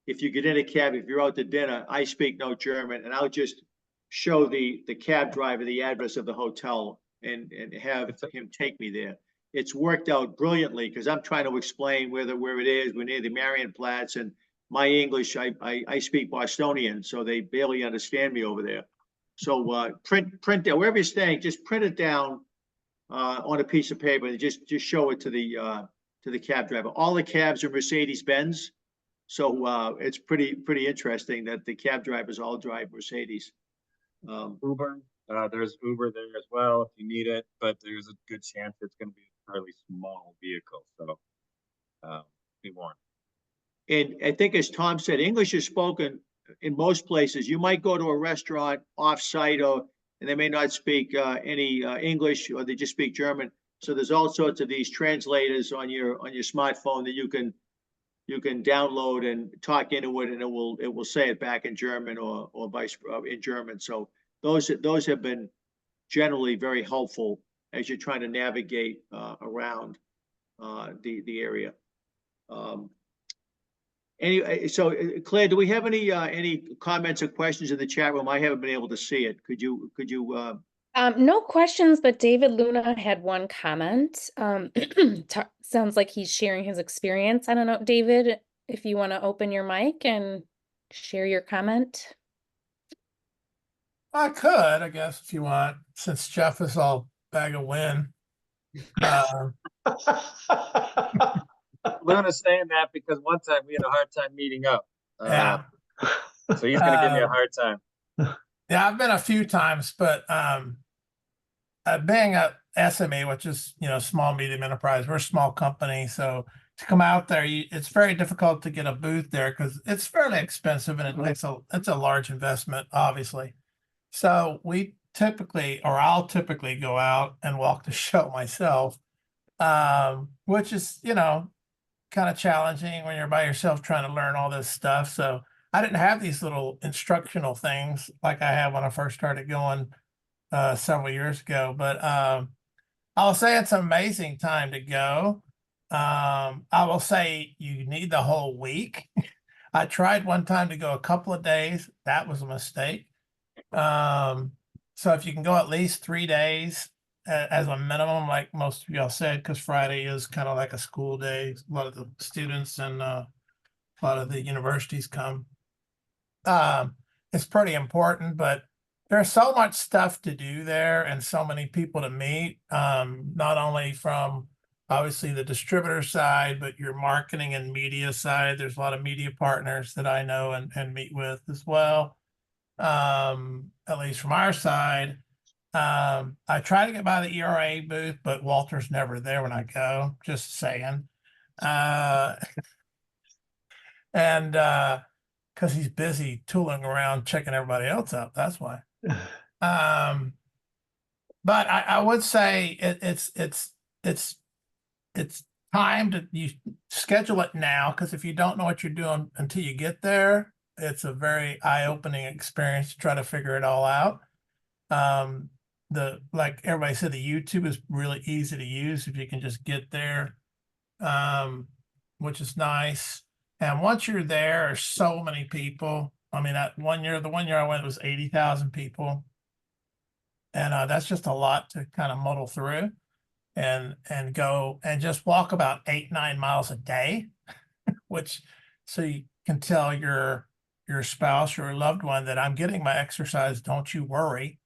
If you get in a cab, if you're out to dinner, I speak no German, and I'll just show the cab driver the address of the hotel and have him take me there. It's worked out brilliantly because I'm trying to explain where it is. We're near the Marienplatz, and my English, I speak Bostonian, so they barely understand me over there. So print down wherever you're staying, just print it down on a piece of paper and just show it to the cab driver. All the cabs are Mercedes-Benz, so it's pretty interesting that the cab drivers all drive Mercedes. Uber, there's Uber there as well if you need it, but there's a good chance it's going to be a fairly small vehicle, so be warned. And I think, as Tom said, English is spoken in most places. You might go to a restaurant off-site, and they may not speak any English, or they just speak German. So there's all sorts of these translators on your smartphone that you can download and talk into it, and it will say it back in German or vice in German. So those have been generally very helpful as you're trying to navigate around the area. Anyway, so Claire, do we have any comments or questions in the chat room? I haven't been able to see it. Could you? No questions, but David Luna had one comment. Sounds like he's sharing his experience. I don't know, David, if you want to open your mic and share your comment. I could, I guess, if you want, since Jeff is all bag of wind. Luna's saying that because one time we had a hard time meeting up. Yeah. So he's going to give me a hard time. Yeah, I've been a few times, but being at SME, which is, small, medium enterprise, we're a small company. So to come out there, it's very difficult to get a booth there because it's fairly expensive and it's a large investment, obviously. So we typically, or I'll typically go out and walk the show myself, which is, kind of challenging when you're by yourself trying to learn all this stuff. So I didn't have these little instructional things like I had when I first started going several years ago. But I'll say it's an amazing time to go. I will say you need the whole week. I tried one time to go a couple of days. That was a mistake. So if you can go at least 3 days as a minimum, like most of y'all said, because Friday is kind of like a school day. A lot of the students and a lot of the universities come. It's pretty important, but there's so much stuff to do there and so many people to meet, not only from obviously the distributor side, but your marketing and media side. There's a lot of media partners that I know and meet with as well. At least from our side. I try to get by the ERA booth, but Walter's never there when I go, just saying. And because he's busy tooling around checking everybody else out, that's why. But I would say it's time to you schedule it now, because if you don't know what you're doing until you get there, it's a very eye-opening experience to try to figure it all out. Like everybody said, the YouTube is really easy to use if you can just get there, which is nice. And once you're there, there's so many people. I mean, the one year I went, it was 80,000 people. And that's just a lot to kind of muddle through and go and just walk about 8-9 miles a day, which so you can tell your spouse or loved one that I'm getting my exercise, don't you worry.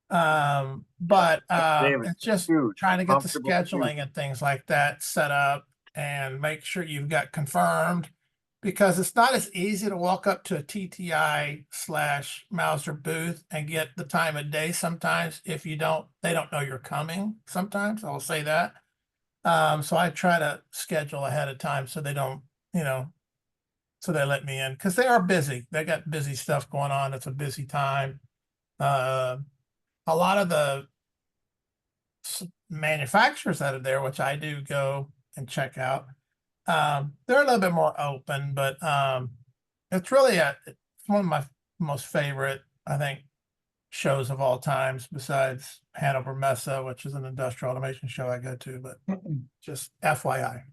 But David, it's just huge, trying to get the comfortable scheduling shoes. and things like that set up and make sure you've got confirmed, because it's not as easy to walk up to a TTI/Mauser booth and get the time of day sometimes if they don't know you're coming. Sometimes I'll say that. So I try to schedule ahead of time so they don't, so they let me in, because they are busy. They got busy stuff going on. It's a busy time. A lot of the manufacturers that are there, which I do go and check out, they're a little bit more open, but it's really it's one of my most favorite, I think, shows of all times, besides Hanover Messe, which is an industrial automation show I go to, but just FYI.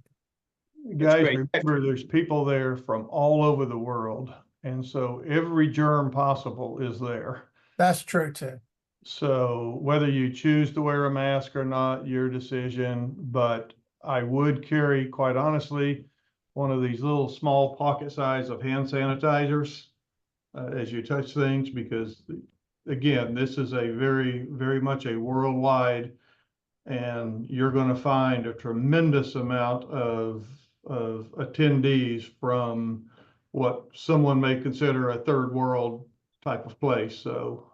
Guys, great. remember there's people there from all over the world. And so every germ possible is there. That's true too. So whether you choose to wear a mask or not, your decision, but I would carry, quite honestly, one of these little small pocket size of hand sanitizers as you touch things, because again, this is a very, very much a worldwide, and you're going to find a tremendous amount of attendees from what someone may consider a third world type of place. So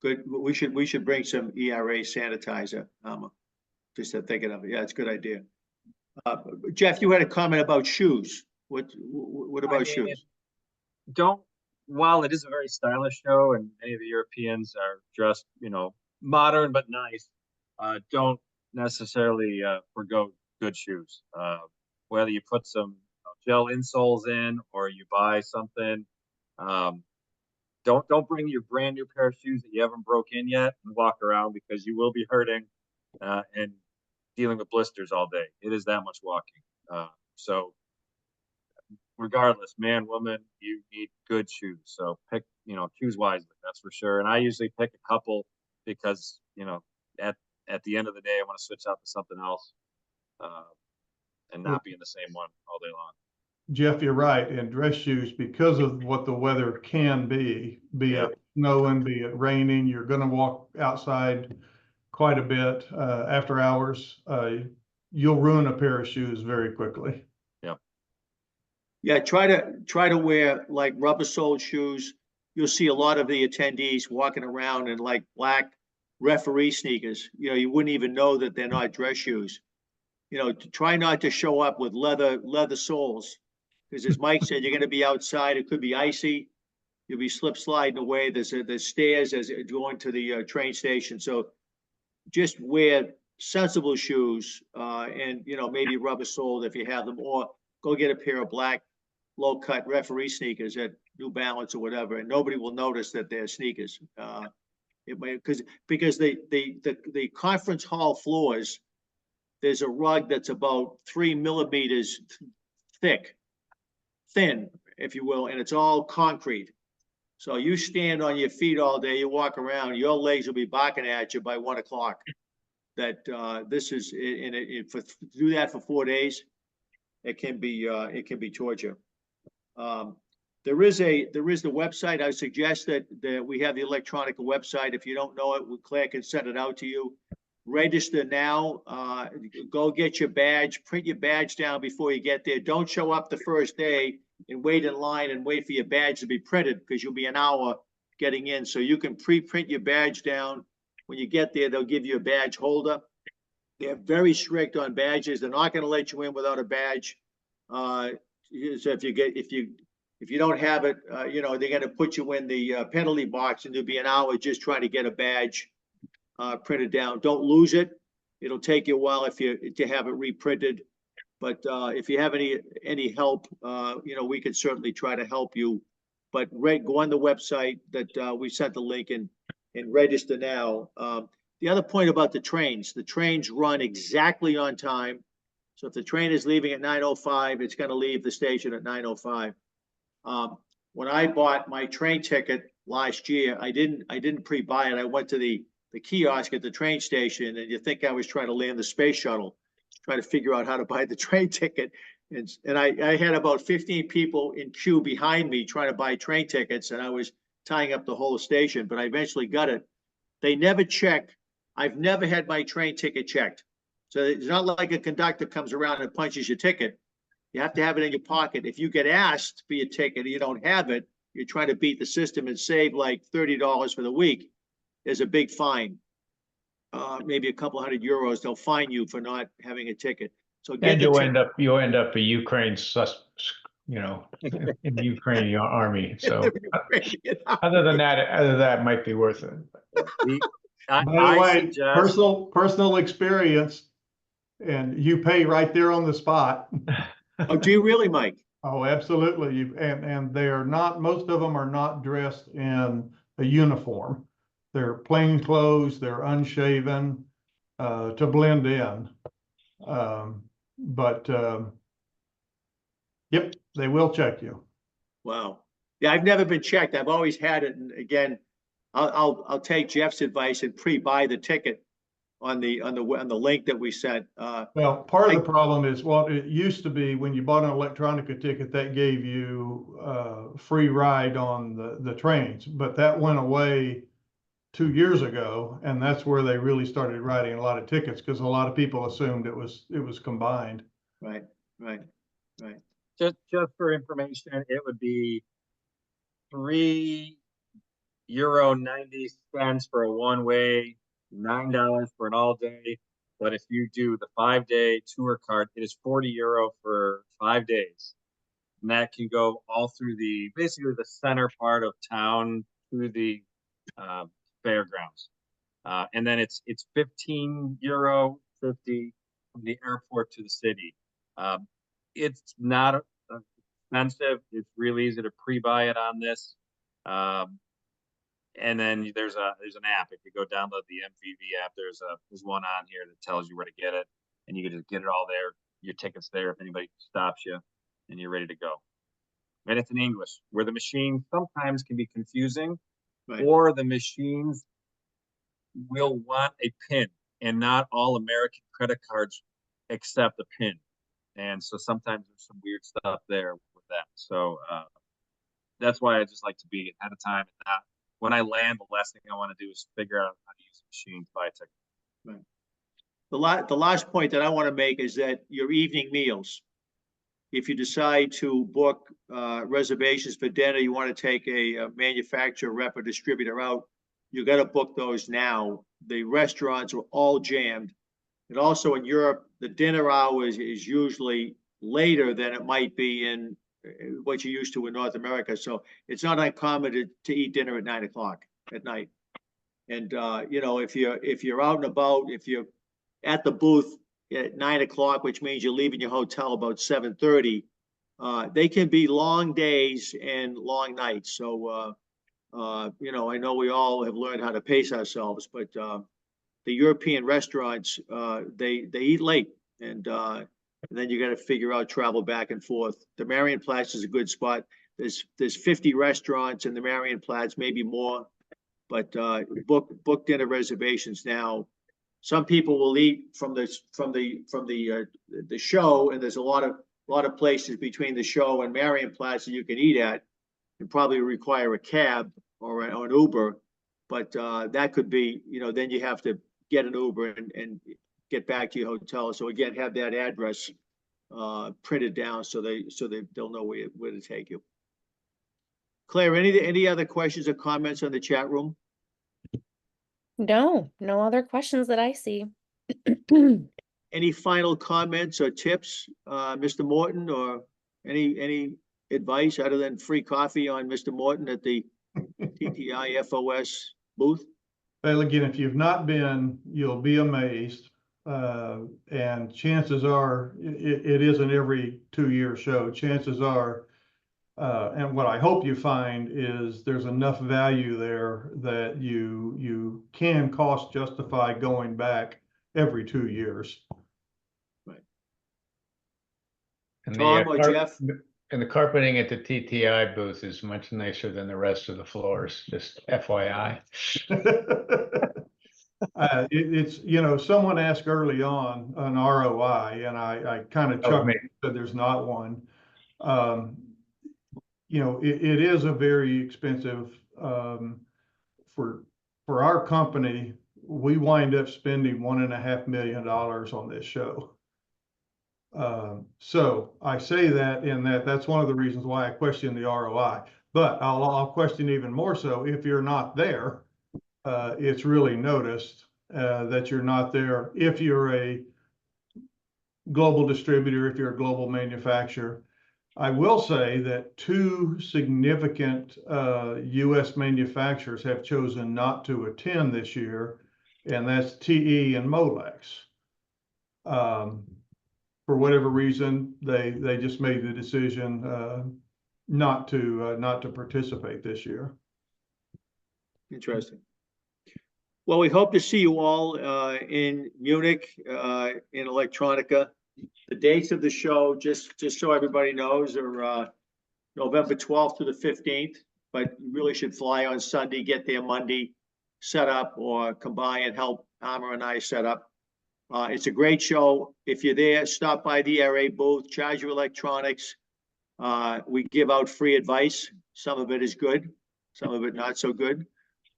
Good. We should bring some ERA sanitizer. Just thinking of it. Yeah, it's a good idea. Jeff, you had a comment about shoes. What about shoes? While it is a very stylish show and many of the Europeans are dressed, modern but nice, don't necessarily forgo good shoes. Whether you put some gel insoles in or you buy something, don't bring your brand new pair of shoes that you haven't broke in yet and walk around, because you will be hurting and dealing with blisters all day. It is that much walking. So regardless, man, woman, you need good shoes. So pick, choose wisely. That's for sure. And I usually pick a couple because, at the end of the day, I want to switch out to something else and not be in the same one all day long. Jeff, you're right. And dress shoes, because of what the weather can be it snowing, be it raining, you're going to walk outside quite a bit after hours. You'll ruin a pair of shoes very quickly. Yeah, try to wear like rubber soled shoes. You'll see a lot of the attendees walking around in like black referee sneakers. You wouldn't even know that they're not dress shoes. Try not to show up with leather soles, because as Mike said, you're going to be outside. It could be icy. You'll be slip sliding away. There's stairs as going to the train station. So just wear sensible shoes, and, you know, maybe rubber soled if you have them, or go get a pair of black low cut referee sneakers at New Balance or whatever, and nobody will notice that they're sneakers. It may, because the conference hall floors, there's a rug that's about 3 millimeters thin, if you will, and it's all concrete. So you stand on your feet all day, you walk around, your legs will be barking at you by 1 o'clock. That this is to do that for 4 days, it can be torture. There is the website. I suggest that we have the electronic website. If you don't know it, Claire can send it out to you. Register now. Go get your badge. Print your badge down before you get there. Don't show up the first day and wait in line and wait for your badge to be printed, because you'll be an hour getting in. So you can pre-print your badge down. When you get there, they'll give you a badge holder. They're very strict on badges. They're not going to let you in without a badge. So if you don't have it, you know, they're going to put you in the penalty box, and there'll be an hour just trying to get a badge printed down. Don't lose it. It'll take you a while to have it reprinted. But if you have any help, you know, we can certainly try to help you. But go on the website that we sent the link in and register now. The other point about the trains run exactly on time. So if the train is leaving at 9:05, it's going to leave the station at 9:05. When I bought my train ticket last year, I didn't pre-buy it. I went to the kiosk at the train station, and you think I was trying to land the space shuttle, trying to figure out how to buy the train ticket. And I had about 15 people in queue behind me trying to buy train tickets, and I was tying up the whole station, but I eventually got it. They never check. I've never had my train ticket checked. So it's not like a conductor comes around and punches your ticket. You have to have it in your pocket. If you get asked for your ticket and you don't have it, you're trying to beat the system and save like $30 for the week. There's a big fine, maybe a couple €100. They'll fine you for not having a ticket. So and you'll end up a Ukraine you know, in the Ukrainian army. So other than that might be worth it. By the way, personal experience, and you pay right there on the spot. Oh, do you really, Mike? Oh, absolutely. And they're not, most of them are not dressed in a uniform. They're plain clothes, they're unshaven, to blend in. Yep, they will check you. Wow. Yeah, I've never been checked. I've always had it. And again, I'll take Jeff's advice and pre-buy the ticket on the link that we sent. Well, part of the problem is, well, it used to be when you bought an electronica ticket, that gave you free ride on the trains, but that went away 2 years ago, and that's where they really started writing a lot of tickets, because a lot of people assumed it was combined. Right. Just for information, it would be €3.90 for a one-way, $9 for an all-day. But if you do the 5-day tour card, it is €40 for 5 days, and that can go all through basically the center part of town to the fairgrounds, and then it's €15.50 from the airport to the city. It's not expensive. It's really easy to pre-buy it on this. And then there's an app. If you go download the MVV app, there's one on here that tells you where to get it, and you can just get it all there. Your ticket's there if anybody stops you, and you're ready to go. And it's in English, where the machine sometimes can be confusing, right, or the machines will want a PIN, and not all American credit cards accept a PIN. And so sometimes there's some weird stuff there with that. So that's why I just like to be ahead of time, and not when I land, the last thing I want to do is figure out how to use the machine to buy a ticket. Right. The last point that I want to make is that your evening meals, if you decide to book reservations for dinner, you want to take a manufacturer, rep, or distributor out, you got to book those now. The restaurants are all jammed. And also in Europe, the dinner hours is usually later than it might be in what you're used to in North America. So it's not uncommon to eat dinner at 9 o'clock at night. And you know, if you're out and about, if you're at the booth at 9 o'clock, which means you're leaving your hotel about 7:30. They can be long days and long nights. So, you know, I know we all have learned how to pace ourselves, but the European restaurants, they eat late, and then you got to figure out travel back and forth. The Marienplatz is a good spot. There's 50 restaurants in the Marienplatz, maybe more, but book dinner reservations now. Some people will eat from the show, and there's a lot of places between the show and Marienplatz that you can eat at, and probably require a cab or an Uber. But that could be, you know, then you have to get an Uber and get back to your hotel. So again, have that address printed down so they'll know where to take you. Claire, any other questions or comments on the chat room? No other questions that I see. Any final comments or tips, Mr. Morton, or any advice other than free coffee on Mr. Morton at the TTI FOS booth? Well, again, if you've not been, you'll be amazed. And chances are, it isn't every 2-year show. Chances are, and what I hope you find is there's enough value there that you can cost justify going back every 2 years. Right. And Tom or Jeff? And the carpeting at the TTI booth is much nicer than the rest of the floors, just FYI. It's, you know, someone asked early on an ROI, and I kind of chuckled that there's not one. You know, it is a very expensive, for our company, we wind up spending $1.5 million on this show. So I say that in that's one of the reasons why I question the ROI, but I'll question even more so if you're not there. It's really noticed that you're not there. If you're a global distributor, if you're a global manufacturer, I will say that 2 significant U.S. manufacturers have chosen not to attend this year, and that's TE and Molex. For whatever reason, they just made the decision not to participate this year. Interesting. Well, we hope to see you all in Munich in Electronica. The dates of the show, just so everybody knows, are November 12th to the 15th, but you really should fly on Sunday, get there Monday, set up, or come by and help Amar and I set up. It's a great show. If you're there, stop by the ERA booth, charge your electronics. We give out free advice. Some of it is good, some of it not so good.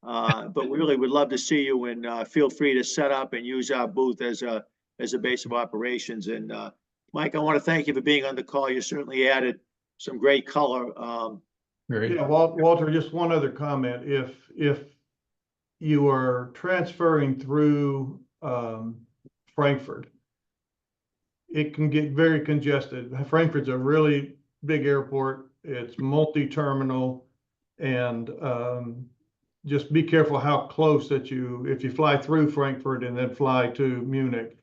But we really would love to see you, and feel free to set up and use our booth as a base of operations. And Mike, I want to thank you for being on the call. You certainly added some great color. Yeah, Walter, just one other comment. If you are transferring through Frankfurt, it can get very congested. Frankfurt's a really big airport. It's multi-terminal, and just be careful how close that if you fly through Frankfurt and then fly to Munich,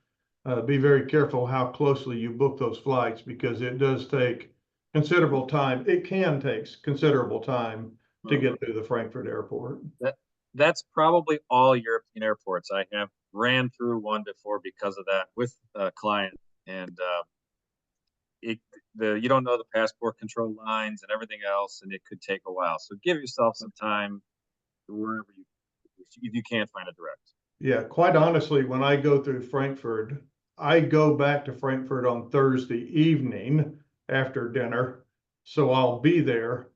be very careful how closely you book those flights, because it does take considerable time. It can take considerable time to get to the Frankfurt airport. That's probably all European airports. I have ran through one before because of that with a client, and you don't know the passport control lines and everything else, and it could take a while. So give yourself some time wherever if you can't find a direct. Yeah, quite honestly, when I go through Frankfurt, I go back to Frankfurt on Thursday evening after dinner, so I'll be there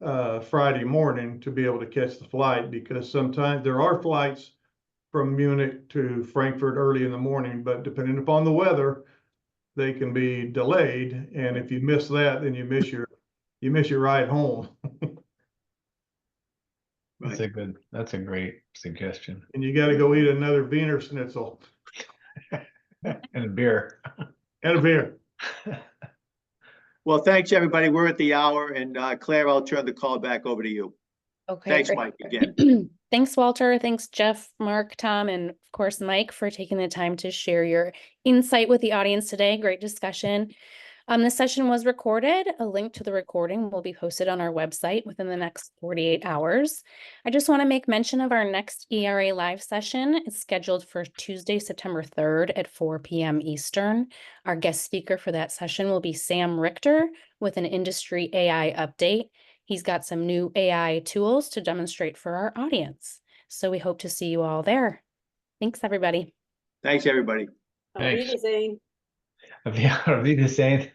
Friday morning to be able to catch the flight, because sometimes there are flights from Munich to Frankfurt early in the morning, but depending upon the weather, they can be delayed, and if you miss that, then you miss your ride home. That's a great suggestion. And you got to go eat another Wiener Schnitzel And a beer. and a beer. Well, thanks, everybody. We're at the hour, and Claire, I'll turn the call back over to you. Okay. Thanks, great. Mike, again. Thanks, Walter. Thanks, Jeff, Mark, Tom, and of course, Mike, for taking the time to share your insight with the audience today. Great discussion. This session was recorded. A link to the recording will be posted on our website within the next 48 hours. I just want to make mention of our next ERA live session. It's scheduled for Tuesday, September 3rd at 4 p.m. Eastern. Our guest speaker for that session will be Sam Richter with an industry AI update. He's got some new AI tools to demonstrate for our audience. So we hope to see you all there. Thanks, everybody. Thanks, everybody. Thanks. Auf Wiedersehen. Auf Wiedersehen.